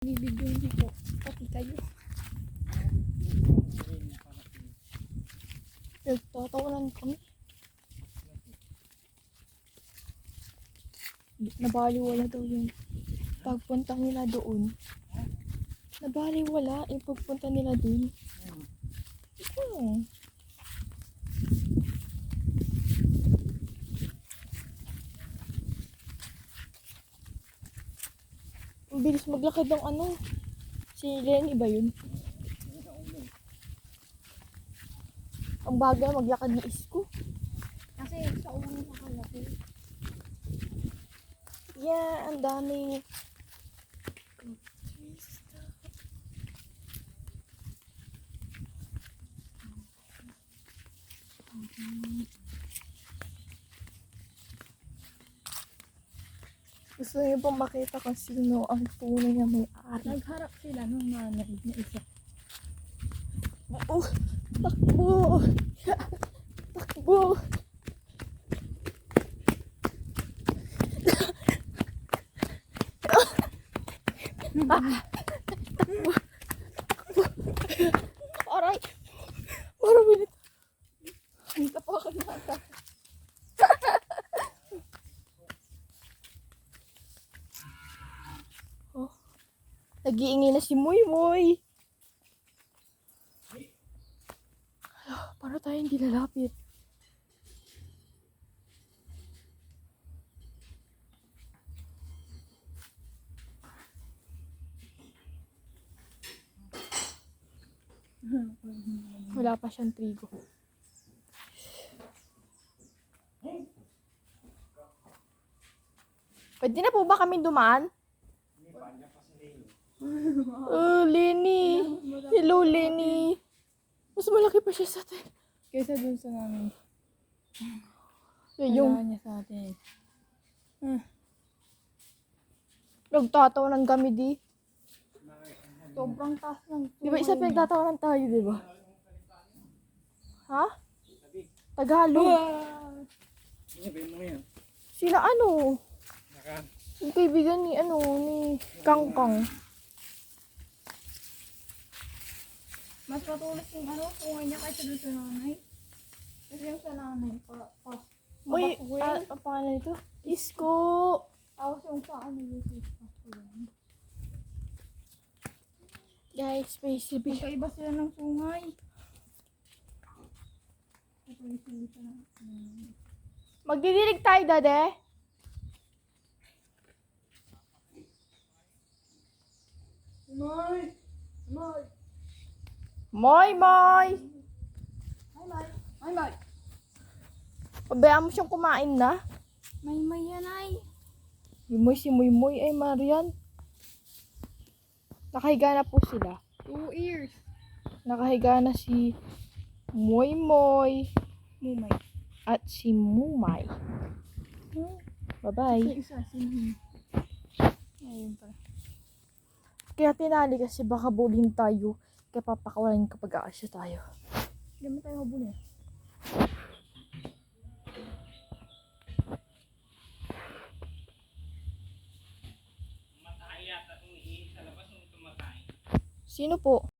Bibigyan niyo po. Pati kayo. Nagtatawanan kami. Nabaliwala daw yung pagpunta nila doon. Nabaliwala yung pagpunta nila doon. Ang bilis maglakad ng ano. Si Lenny ba yun? Ang bagay maglakad ni Isko. Kasi sa unang nakalaki. Yeah, ang dami. Gusto niyo pong makita kung sino ang tunay na may-ari. Nagharap sila nung nanay na isa. Oh, takbo! Takbo! Takbo! Takbo! Aray! Parang bilit. Dito po ako nata. Oh, nag-iingay na si Moy Moy. Para tayo hindi lalapit. Wala pa siyang trigo. Pwede na po ba kami dumaan? Oh, Lenny. Hello, Lenny. Mas malaki pa siya sa atin. Kaysa dun sa namin. Yung Kailangan niya sa atin. nagtatawanan kami di. Sobrang taas ng Di ba isa pinagtatawanan tayo, di ba? Ha? Tagalog. Sila ano? Yung kaibigan ni ni Kangkang. Mas patulis yung tungay niya kaysa dun sa nanay. Kasi yung sa nanay Uy, ang pangalan nito? Isko. Tapos yung sa yung Guys, specific. magkaiba sila ng tungay. Magdidilig tayo, dade. Moy! Moy! Moy, Moy. Ay, Moy! Ay, Moy! Pabayaan mo siyang kumain na. May yan ay. Si Moy Moy ay Marian. Nakahiga na po sila. 2 ears. Nakahiga na si Moy Moy Mumay. at si Mumay. Bye-bye. Isa, sino? Ayun pa. Kaya tinali kasi baka bulhin tayo. Kaya papakawalan kapag aasya tayo. Hindi mo tayo habulin. Sino po?